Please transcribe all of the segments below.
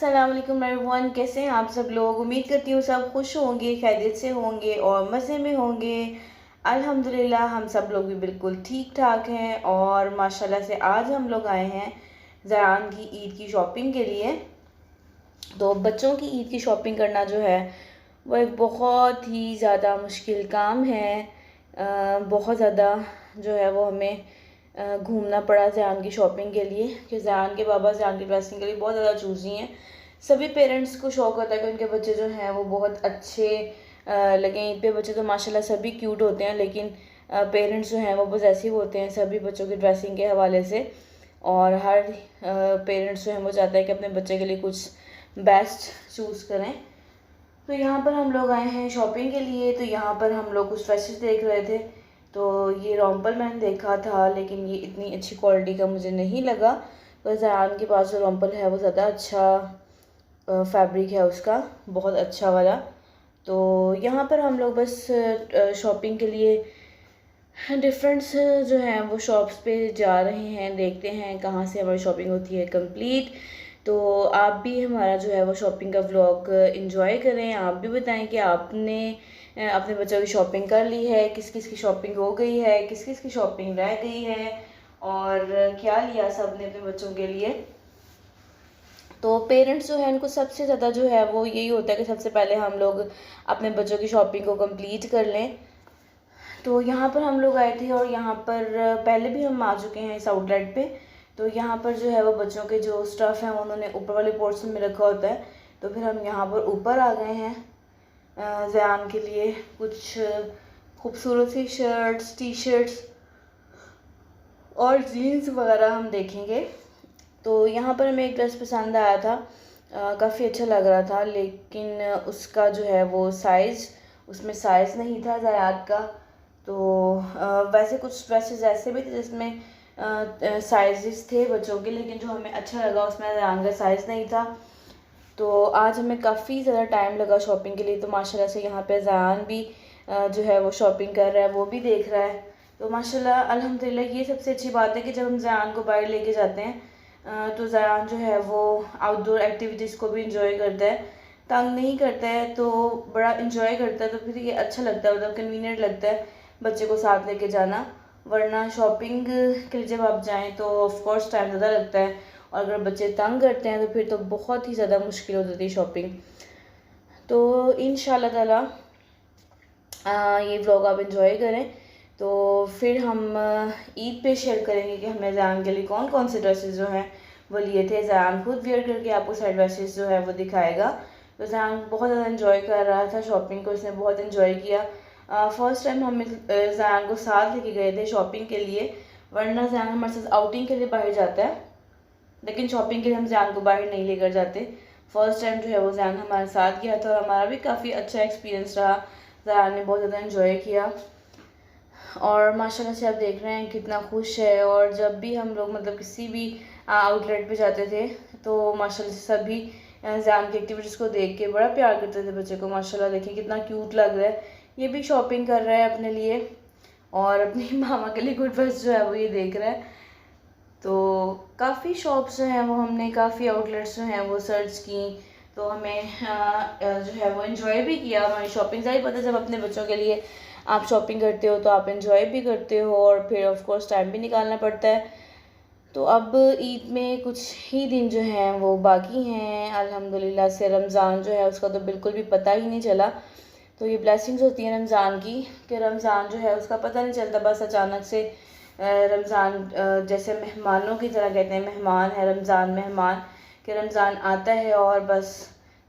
अस्सलाम वालेकुम एवरीवन, कैसे हैं आप सब लोग। उम्मीद करती हूँ सब खुश होंगे, खैरियत से होंगे और मज़े में होंगे। अल्हम्दुलिल्लाह हम सब लोग भी बिल्कुल ठीक ठाक हैं और माशाल्लाह से आज हम लोग आए हैं ज़यान की ईद की शॉपिंग के लिए। तो बच्चों की ईद की शॉपिंग करना जो है वो एक बहुत ही ज़्यादा मुश्किल काम है। बहुत ज़्यादा जो है वो हमें घूमना पड़ा ज़यान की शॉपिंग के लिए, कि ज़यान के बाबा ज़यान की ड्रेसिंग के लिए बहुत ज़्यादा चूज़ी हैं। सभी पेरेंट्स को शौक़ होता है कि उनके बच्चे जो हैं वो बहुत अच्छे लगें। ईद पे बच्चे तो माशाल्लाह सभी क्यूट होते हैं, लेकिन पेरेंट्स जो हैं वो पॉसेसिव होते हैं सभी बच्चों की ड्रेसिंग के हवाले से। और हर पेरेंट्स जो है वो चाहता है कि अपने बच्चे के लिए कुछ बेस्ट चूज़ करें। तो यहाँ पर हम लोग आए हैं शॉपिंग के लिए। तो यहाँ पर हम लोग कुछ ड्रेसेस देख रहे थे। तो ये रोम्पल मैंने देखा था, लेकिन ये इतनी अच्छी क्वालिटी का मुझे नहीं लगा। तो ज़यान के पास जो रोम्पल है वो ज़्यादा अच्छा फैब्रिक है उसका, बहुत अच्छा वाला। तो यहाँ पर हम लोग बस शॉपिंग के लिए डिफरेंट्स जो हैं वो शॉप्स पे जा रहे हैं, देखते हैं कहाँ से हमारी शॉपिंग होती है कंप्लीट। तो आप भी हमारा जो है वो शॉपिंग का व्लॉग एंजॉय करें। आप भी बताएं कि आपने अपने बच्चों की शॉपिंग कर ली है, किस किस की शॉपिंग हो गई है, किस किस की शॉपिंग रह गई है और क्या लिया सब ने अपने बच्चों के लिए। तो पेरेंट्स जो है उनको सबसे ज़्यादा जो है वो यही होता है कि सबसे पहले हम लोग अपने बच्चों की शॉपिंग को कंप्लीट कर लें। तो यहाँ पर हम लोग आए थे और यहाँ पर पहले भी हम आ चुके हैं इस आउटलेट पे। तो यहाँ पर जो है वो बच्चों के जो स्टफ़ हैं उन्होंने ऊपर वाले पोर्शन में रखा होता है। तो फिर हम यहाँ पर ऊपर आ गए हैं ज़यान के लिए कुछ खूबसूरत सी शर्ट्स, टी शर्ट्स और जीन्स वगैरह हम देखेंगे। तो यहाँ पर हमें एक ड्रेस पसंद आया था, काफ़ी अच्छा लग रहा था, लेकिन उसका जो है वो साइज़, उसमें साइज़ नहीं था ज़यान का। तो वैसे कुछ ड्रेसेस ऐसे भी थे जिसमें साइज़ेस थे बच्चों के, लेकिन जो हमें अच्छा लगा उसमें ज़यान का साइज़ नहीं था। तो आज हमें काफ़ी ज़्यादा टाइम लगा शॉपिंग के लिए। तो माशाल्लाह से यहाँ पे ज़यान भी जो है वो शॉपिंग कर रहा है, वो भी देख रहा है। तो माशाल्लाह अल्हम्दुलिल्लाह ये सबसे अच्छी बात है कि जब हम ज़यान को बाहर लेके जाते हैं तो ज़यान जो है वो आउटडोर एक्टिविटीज़ को भी इंजॉय करता है, तंग नहीं करता है, तो बड़ा इंजॉय करता है। तो फिर ये अच्छा लगता है, मतलब कन्वीनियंट लगता है बच्चे को साथ लेके जाना। वरना शॉपिंग के लिए जब आप जाएँ तो ऑफ कोर्स टाइम ज़्यादा लगता है, और अगर बच्चे तंग करते हैं तो फिर तो बहुत ही ज़्यादा मुश्किल हो जाती है शॉपिंग। तो इंशाल्लाह ताला ये व्लॉग आप इंजॉय करें। तो फिर हम ईद पे शेयर करेंगे कि हमने ज़यान के लिए कौन कौन से ड्रेसेस जो हैं वो लिए थे। ज़यान खुद वेयर करके आपको सारे ड्रेसेस जो है वो दिखाएगा। तो ज़यान बहुत ज़्यादा इंजॉय कर रहा था शॉपिंग को, इसने बहुत इंजॉय किया। फ़र्स्ट टाइम हम ज़यान को साथ लेके गए थे शॉपिंग के लिए, वरना ज़यान हमारे साथ आउटिंग के लिए बाहर जाता है, लेकिन शॉपिंग के लिए हम ज़यान को बाहर नहीं लेकर जाते। फ़र्स्ट टाइम जो है वो ज़यान हमारे साथ गया था और हमारा भी काफ़ी अच्छा एक्सपीरियंस रहा। ज़यान ने बहुत ज़्यादा इंजॉय किया और माशाल्लाह से आप देख रहे हैं कितना खुश है। और जब भी हम लोग मतलब किसी भी आउटलेट पे जाते थे तो माशाल्लाह से सभी ज़यान की एक्टिविटीज़ को देख के बड़ा प्यार करते थे बच्चे को। माशाल्लाह देखें कितना क्यूट लग रहा है। ये भी शॉपिंग कर रहा है अपने लिए और अपनी मामा के लिए गुड ड्रेस जो है वो ये देख रहा है। तो काफ़ी शॉप्स जो हैं वो हमने, काफ़ी आउटलेट्स जो हैं वो सर्च की। तो हमें जो है वो इन्जॉय भी किया हमारी शॉपिंग। ज़ाहिर पता है जब अपने बच्चों के लिए आप शॉपिंग करते हो तो आप इन्जॉय भी करते हो और फिर ऑफ कोर्स टाइम भी निकालना पड़ता है। तो अब ईद में कुछ ही दिन जो हैं वो बाकी हैं। अल्हम्दुलिल्लाह से रमज़ान जो है उसका तो बिल्कुल भी पता ही नहीं चला। तो ये ब्लेसिंग्स होती हैं रमज़ान की, कि रमज़ान जो है उसका पता नहीं चलता, बस अचानक से रमज़ान जैसे मेहमानों की तरह, कहते हैं मेहमान है रमज़ान, मेहमान कि रमज़ान आता है और बस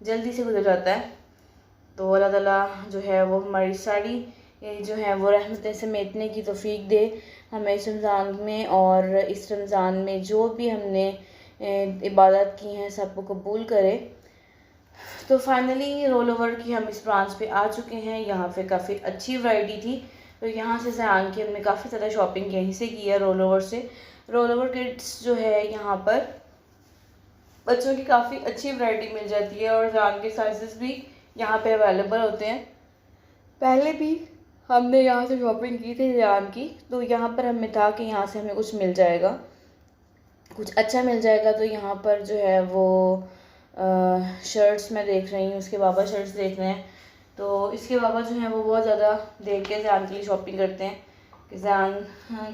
जल्दी से गुजर जाता है। तो अल्लाह ताला जो है वो हमारी सारी जो है वो रहमतें समेटने की तौफीक दे हमें इस रमज़ान में, और इस रमज़ान में जो भी हमने इबादत की हैं सबको कबूल करे। तो फाइनली रोल ओवर की हम इस ब्रांच पे आ चुके हैं। यहाँ पे काफ़ी अच्छी वैरायटी थी, तो यहाँ से ज़यान की हमने काफ़ी ज़्यादा शॉपिंग यहीं से की है, रोल ओवर से। रोल ओवर किड्स जो है यहाँ पर बच्चों की काफ़ी अच्छी वैरायटी मिल जाती है और ज़यान के साइजेस भी यहाँ पे अवेलेबल होते हैं। पहले भी हमने यहाँ से शॉपिंग की थी ज़यान की, तो यहाँ पर हमें था कि यहाँ से हमें कुछ मिल जाएगा, कुछ अच्छा मिल जाएगा। तो यहाँ पर जो है वो शर्ट्स मैं देख रही हूँ, उसके बाबा शर्ट्स देख रहे हैं। तो इसके बाबा जो हैं वो बहुत ज़्यादा देख के ज़यान के लिए शॉपिंग करते हैं कि ज़यान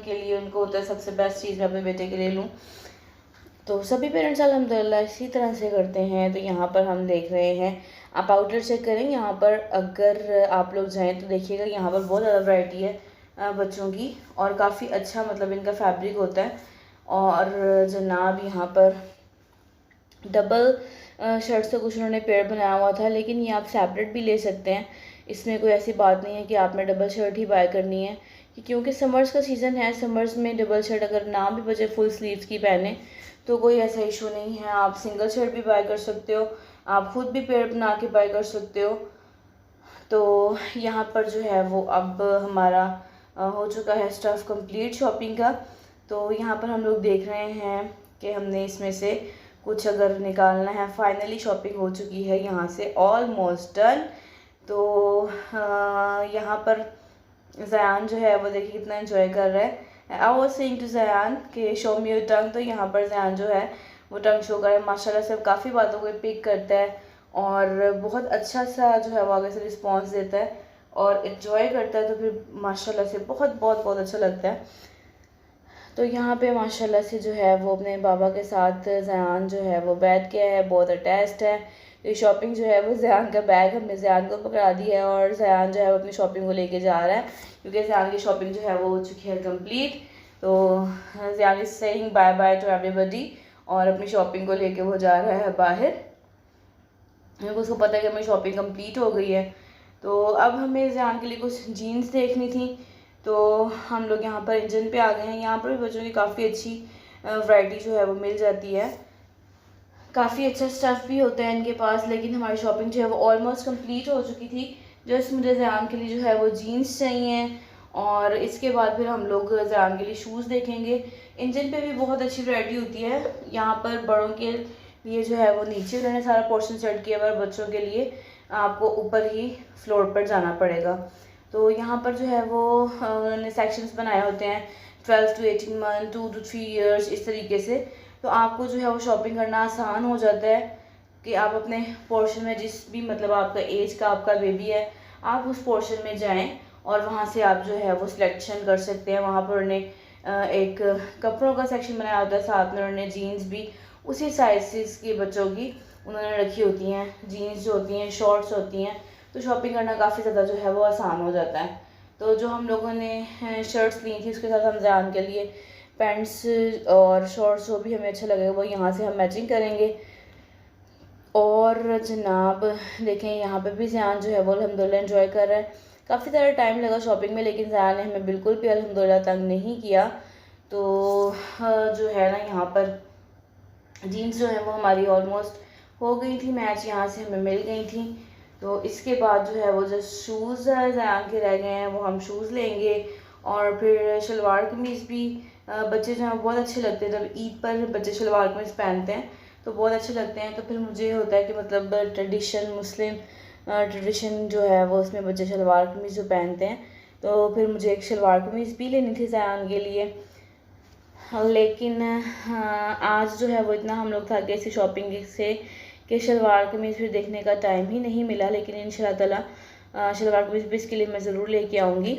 के लिए उनको होता है सबसे बेस्ट चीज़ मैं अपने बेटे के लिए लूँ। तो सभी पेरेंट्स अल्हम्दुलिल्लाह इसी तरह से करते हैं। तो यहाँ पर हम देख रहे हैं, आप आउटर चेक करें यहाँ पर, अगर आप लोग जाएँ तो देखिएगा यहाँ पर बहुत ज़्यादा वैरायटी है बच्चों की, और काफ़ी अच्छा मतलब इनका फैब्रिक होता है। और जनाब यहाँ पर डबल शर्ट से कुछ उन्होंने पेयर बनाया हुआ था, लेकिन ये आप सेपरेट भी ले सकते हैं, इसमें कोई ऐसी बात नहीं है कि आपने डबल शर्ट ही बाय करनी है। क्योंकि समर्स का सीज़न है, समर्स में डबल शर्ट अगर ना भी बचे फुल स्लीव्स की पहने तो कोई ऐसा इशू नहीं है, आप सिंगल शर्ट भी बाय कर सकते हो, आप खुद भी पेयर बना के बाय कर सकते हो। तो यहाँ पर जो है वो अब हमारा हो चुका है स्टफ़ कंप्लीट शॉपिंग का। तो यहाँ पर हम लोग देख रहे हैं कि हमने इसमें से कुछ अगर निकालना है। फाइनली शॉपिंग हो चुकी है यहाँ से, ऑलमोस्ट डन। तो यहाँ पर ज़यान जो है वो देखिए कितना एंजॉय कर रहा है। I was saying to Zayan कि शो मी योर टंग, तो यहाँ पर ज़यान जो है वो टंग शो कर रहा है। माशाल्लाह से काफ़ी बातों को पिक करता है और बहुत अच्छा सा जो है वो आगे से रिस्पॉन्स देता है और इन्जॉय करता है। तो फिर माशाल्लाह से बहुत बहुत बहुत अच्छा लगता है। तो यहाँ पे माशाल्लाह से जो है वो अपने बाबा के साथ ज़यान जो है वो बैठ गया है, बहुत अटैच्ड है। ये शॉपिंग जो है वो ज़यान का बैग हमने ज़यान को पकड़ा दिया है और ज़यान जो है वो अपनी शॉपिंग को लेके जा रहा है, क्योंकि ज़यान की शॉपिंग जो है वो हो चुकी है कंप्लीट। तो Zayan is saying bye bye to everybody और अपनी शॉपिंग को लेके वो जा रहा है बाहर, क्योंकि उसको पता है कि हमारी शॉपिंग कंप्लीट हो गई है। तो अब हमें ज़यान के लिए कुछ जीन्स देखनी थी, तो हम लोग यहाँ पर इंजन पे आ गए हैं। यहाँ पर भी बच्चों की काफ़ी अच्छी वैरायटी जो है वो मिल जाती है, काफ़ी अच्छा स्टफ़ भी होता है इनके पास। लेकिन हमारी शॉपिंग जो है वो ऑलमोस्ट कंप्लीट हो चुकी थी। जस्ट मुझे ज़यान के लिए जो है वो जीन्स चाहिए और इसके बाद फिर हम लोग ज़यान के लिए शूज़ देखेंगे। इंजन पे भी बहुत अच्छी वैरायटी होती है। यहाँ पर बड़ों के लिए जो है वो नीचे उन्होंने सारा पोर्शन सेट किया हुआ है, बच्चों के लिए आपको ऊपर ही फ्लोर पर जाना पड़ेगा। तो यहाँ पर जो है वो उन्होंने सेक्शंस बनाए होते हैं, 12 to 18 मंथ, 2 to 3 ईयर्स, इस तरीके से। तो आपको जो है वो शॉपिंग करना आसान हो जाता है कि आप अपने पोर्शन में जिस भी मतलब आपका एज का आपका बेबी है, आप उस पोर्शन में जाएं और वहाँ से आप जो है वो सिलेक्शन कर सकते हैं। वहाँ पर उन्होंने एक कपड़ों का सेक्शन बनाया होता है, साथ में उन्होंने जीन्स भी उसी साइज़ की बच्चों की उन्होंने रखी होती हैं। जीन्स जो होती हैं, शॉर्ट्स होती हैं, तो शॉपिंग करना काफ़ी ज़्यादा जो है वो आसान हो जाता है। तो जो हम लोगों ने शर्ट्स ली थी उसके साथ हम ज़यान के लिए पैंट्स और शॉर्ट्स जो भी हमें अच्छा लगेगा वो यहाँ से हम मैचिंग करेंगे। और जनाब देखें यहाँ पे भी ज़यान जो है वो अल्हम्दुलिल्लाह एंजॉय कर रहा है। काफ़ी ज़्यादा टाइम लगा शॉपिंग में, लेकिन ज़यान ने हमें बिल्कुल भी अल्हम्दुलिल्लाह तंग नहीं किया। तो जो है ना यहाँ पर जीन्स जो है वो हमारी ऑलमोस्ट हो गई थी मैच, यहाँ से हमें मिल गई थी। तो इसके बाद जो है वो जो शूज़ ज़यान के रह गए हैं वो हम शूज़ लेंगे। और फिर शलवार कमीज़ भी बच्चे जो हैं बहुत अच्छे लगते हैं। जब ईद पर बच्चे शलवार कमीज़ पहनते हैं तो बहुत अच्छे लगते हैं। तो फिर मुझे होता है कि मतलब ट्रेडिशन मुस्लिम ट्रेडिशन जो है वो उसमें बच्चे शलवार कमीज़ जो पहनते हैं, तो फिर मुझे एक शलवार कमीज़ भी लेनी थी ज़यान के लिए। लेकिन आज जो है वो इतना हम लोग थक गए इसी शॉपिंग से कि शलवार कमीज़ फिर देखने का टाइम ही नहीं मिला। लेकिन इंशाल्लाह ताला शलवार कमीज़ भी इसके लिए मैं ज़रूर लेके आऊँगी।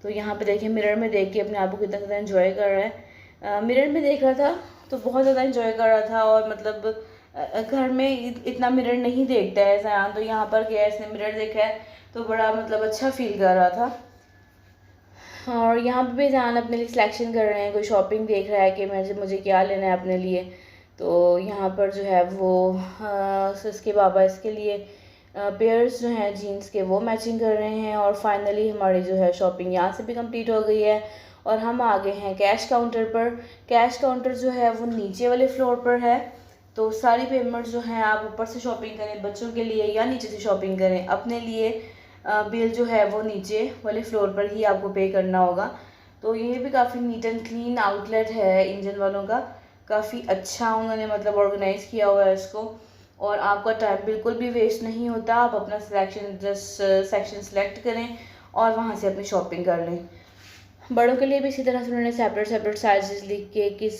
तो यहाँ पे देखिए मिरर में देख के अपने आप को कितना ज़्यादा एंजॉय कर रहा है। मिरर में देख रहा था तो बहुत ज़्यादा एंजॉय कर रहा था, और मतलब घर में इतना मिरर नहीं देखता है ज़यान, तो यहाँ पर गया इसने मिरर देखा है तो बड़ा मतलब अच्छा फील कर रहा था। और यहाँ पे भी ज़यान अपने लिए सिलेक्शन कर रहे हैं, कोई शॉपिंग देख रहा है कि मुझे क्या लेना है अपने लिए। तो यहाँ पर जो है वो इसके बाबा इसके लिए पेयर्स जो हैं जीन्स के वो मैचिंग कर रहे हैं। और फाइनली हमारी जो है शॉपिंग यहाँ से भी कंप्लीट हो गई है और हम आ गए हैं कैश काउंटर पर। कैश काउंटर जो है वो नीचे वाले फ्लोर पर है। तो सारी पेमेंट जो हैं आप ऊपर से शॉपिंग करें बच्चों के लिए या नीचे से शॉपिंग करें अपने लिए, बिल जो है वो नीचे वाले फ्लोर पर ही आपको पे करना होगा। तो ये भी काफ़ी नीट एंड क्लीन आउटलेट है इंजन वालों का, काफ़ी अच्छा उन्होंने मतलब ऑर्गेनाइज़ किया हुआ है इसको, और आपका टाइम बिल्कुल भी वेस्ट नहीं होता। आप अपना सेक्शन सेलेक्ट करें और वहाँ से अपनी शॉपिंग कर लें। बड़ों के लिए भी इसी तरह से उन्होंने सेपरेट साइज़ लिख के किस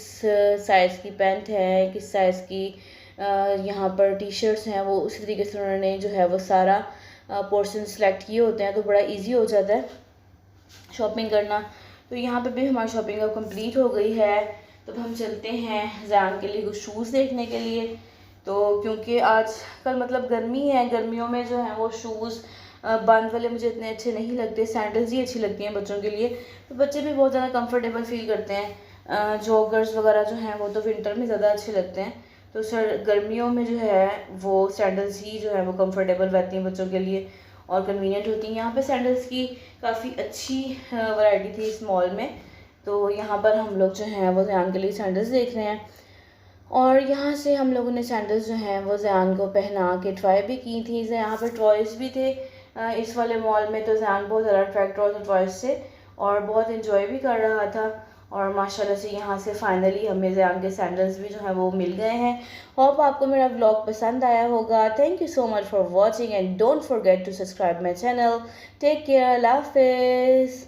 साइज़ की पैंट है, किस साइज़ की यहाँ पर टी शर्ट्स हैं वो उसी तरीके से उन्होंने जो है वो सारा पोर्शन सेलेक्ट किए होते हैं, तो बड़ा इजी हो जाता है शॉपिंग करना। तो यहाँ पे भी हमारी शॉपिंग अब कंप्लीट हो गई है। तो हम चलते हैं ज़ैन के लिए कुछ शूज़ देखने के लिए। तो क्योंकि आज कल मतलब गर्मी है, गर्मियों में जो है वो शूज़ बंद वाले मुझे इतने अच्छे नहीं लगते, सैंडल्स ही अच्छी लगती हैं बच्चों के लिए। तो बच्चे भी बहुत ज़्यादा कंफर्टेबल फील करते हैं। जॉगर्स वगैरह जो हैं वो तो विंटर में ज़्यादा अच्छे लगते हैं। तो सर गर्मियों में जो है वो सैंडल्स ही जो है वो कंफर्टेबल रहती हैं बच्चों के लिए और कन्वीनियंट होती हैं। यहाँ पे सैंडल्स की काफ़ी अच्छी वैरायटी थी इस मॉल में। तो यहाँ पर हम लोग जो हैं वो ज़यान के लिए सैंडल्स देख रहे हैं और यहाँ से हम लोगों ने सैंडल्स जो हैं वो ज़यान को पहना के ट्राई भी की थी। यहाँ पर टॉयज़ भी थे इस वाले मॉल में। तो ज़यान बहुत ज़्यादा अट्रैक्ट हुआ था टॉयज़ से और बहुत इन्जॉय भी कर रहा था। और माशाल्लाह से यहाँ से फाइनली हमें ज़यान के सैंडल्स भी जो है वो मिल गए हैं। होप आपको मेरा व्लॉग पसंद आया होगा। Thank you so much for watching and don't forget to subscribe my channel. Take care, अल्लाह हाफिज़।